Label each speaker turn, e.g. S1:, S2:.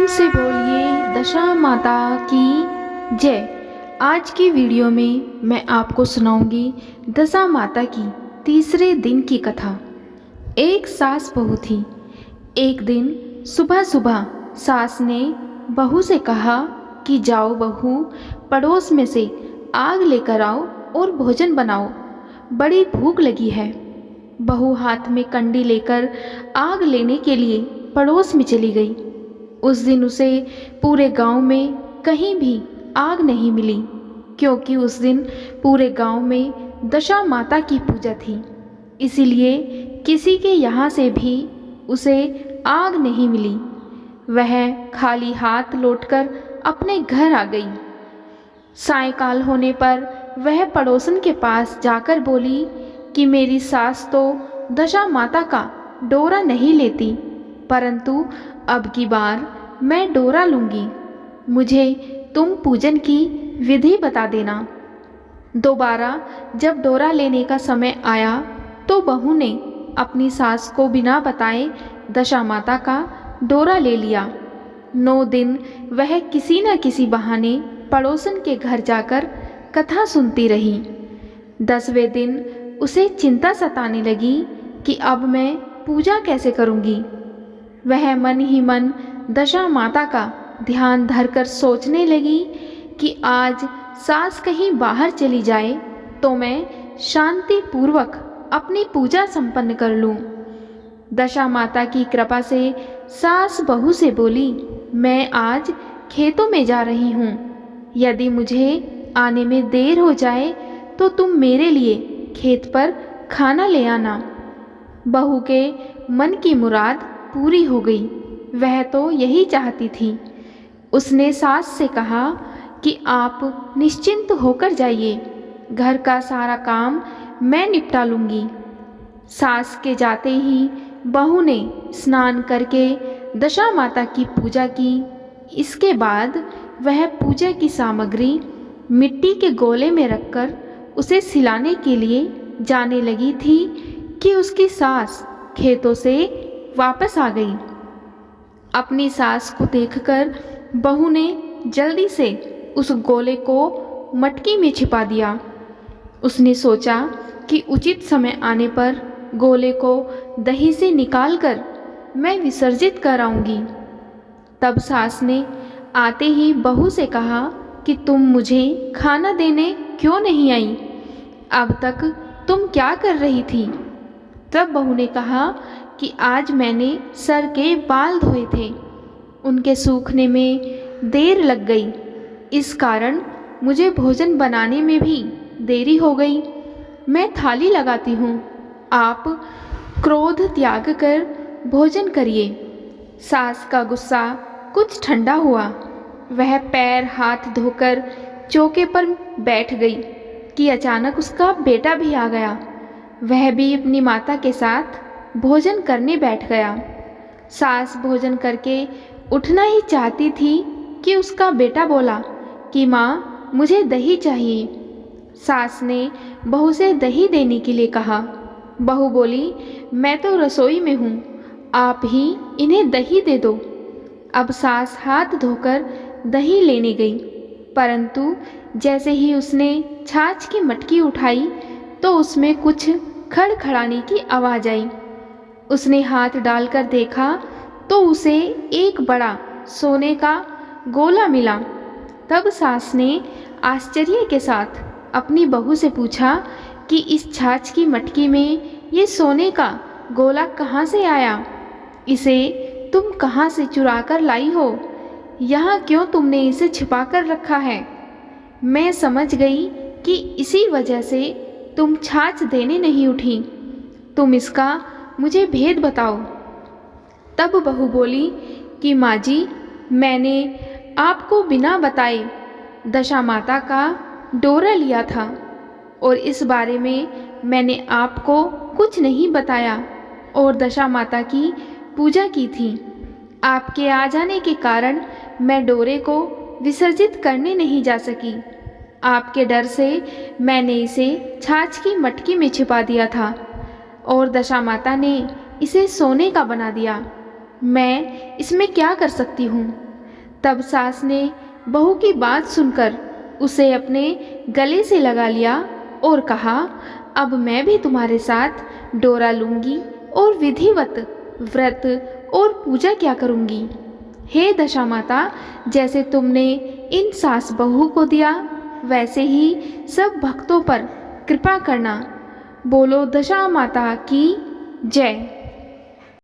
S1: प्रेम से बोलिए दशा माता की जय। आज की वीडियो में मैं आपको सुनाऊंगी दशा माता की तीसरे दिन की कथा। एक सास बहू थी। एक दिन सुबह सुबह सास ने बहू से कहा कि जाओ बहू, पड़ोस में से आग लेकर आओ और भोजन बनाओ, बड़ी भूख लगी है। बहू हाथ में कंडी लेकर आग लेने के लिए पड़ोस में चली गई। उस दिन उसे पूरे गांव में कहीं भी आग नहीं मिली, क्योंकि उस दिन पूरे गांव में दशा माता की पूजा थी। इसीलिए किसी के यहाँ से भी उसे आग नहीं मिली। वह खाली हाथ लौटकर अपने घर आ गई। सायंकाल होने पर वह पड़ोसन के पास जाकर बोली कि मेरी सास तो दशा माता का डोरा नहीं लेती, परंतु अब की बार मैं डोरा लूँगी। मुझे तुम पूजन की विधि बता देना। दोबारा जब डोरा लेने का समय आया तो बहू ने अपनी सास को बिना बताए दशा माता का डोरा ले लिया। 9 दिन वह किसी न किसी बहाने पड़ोसन के घर जाकर कथा सुनती रही। 10वें दिन उसे चिंता सताने लगी कि अब मैं पूजा कैसे करूँगी। वह मन ही मन दशा माता का ध्यान धरकर सोचने लगी कि आज सास कहीं बाहर चली जाए तो मैं शांति पूर्वक अपनी पूजा संपन्न कर लूं। दशा माता की कृपा से सास बहू से बोली, मैं आज खेतों में जा रही हूँ। यदि मुझे आने में देर हो जाए तो तुम मेरे लिए खेत पर खाना ले आना। बहू के मन की मुराद पूरी हो गई। वह तो यही चाहती थी। उसने सास से कहा कि आप निश्चिंत होकर जाइए, घर का सारा काम मैं निपटा लूँगी। सास के जाते ही बहू ने स्नान करके दशा माता की पूजा की। इसके बाद वह पूजा की सामग्री मिट्टी के गोले में रखकर उसे सिलाने के लिए जाने लगी थी कि उसकी सास खेतों से वापस आ गई। अपनी सास को देखकर बहू ने जल्दी से उस गोले को मटकी में छिपा दिया। उसने सोचा कि उचित समय आने पर गोले को दही से निकालकर मैं विसर्जित कर आऊँगी। तब सास ने आते ही बहू से कहा कि तुम मुझे खाना देने क्यों नहीं आई? अब तक तुम क्या कर रही थी? तब बहू ने कहा कि आज मैंने सर के बाल धोए थे, उनके सूखने में देर लग गई। इस कारण मुझे भोजन बनाने में भी देरी हो गई। मैं थाली लगाती हूँ, आप क्रोध त्याग कर भोजन करिए। सास का गुस्सा कुछ ठंडा हुआ। वह पैर हाथ धोकर चौके पर बैठ गई कि अचानक उसका बेटा भी आ गया। वह भी अपनी माता के साथ भोजन करने बैठ गया। सास भोजन करके उठना ही चाहती थी कि उसका बेटा बोला कि माँ, मुझे दही चाहिए। सास ने बहू से दही देने के लिए कहा। बहू बोली, मैं तो रसोई में हूँ, आप ही इन्हें दही दे दो। अब सास हाथ धोकर दही लेने गई, परंतु जैसे ही उसने छाछ की मटकी उठाई तो उसमें कुछ खड़खड़ाने की आवाज़ आई। उसने हाथ डालकर देखा तो उसे एक बड़ा सोने का गोला मिला। तब सास ने आश्चर्य के साथ अपनी बहू से पूछा कि इस छाछ की मटकी में ये सोने का गोला कहाँ से आया? इसे तुम कहाँ से चुरा कर लाई हो? यहाँ क्यों तुमने इसे छिपा कर रखा है? मैं समझ गई कि इसी वजह से तुम छाछ देने नहीं उठी। तुम इसका मुझे भेद बताओ। तब बहू बोली कि माँ जी, मैंने आपको बिना बताए दशा माता का डोरा लिया था और इस बारे में मैंने आपको कुछ नहीं बताया और दशा माता की पूजा की थी। आपके आ जाने के कारण मैं डोरे को विसर्जित करने नहीं जा सकी। आपके डर से मैंने इसे छाछ की मटकी में छिपा दिया था और दशा माता ने इसे सोने का बना दिया। मैं इसमें क्या कर सकती हूँ? तब सास ने बहू की बात सुनकर उसे अपने गले से लगा लिया और कहा, अब मैं भी तुम्हारे साथ डोरा लूँगी और विधिवत व्रत और पूजा क्या करूँगी। हे दशा माता, जैसे तुमने इन सास बहू को दिया वैसे ही सब भक्तों पर कृपा करना। बोलो दशा माता की जय।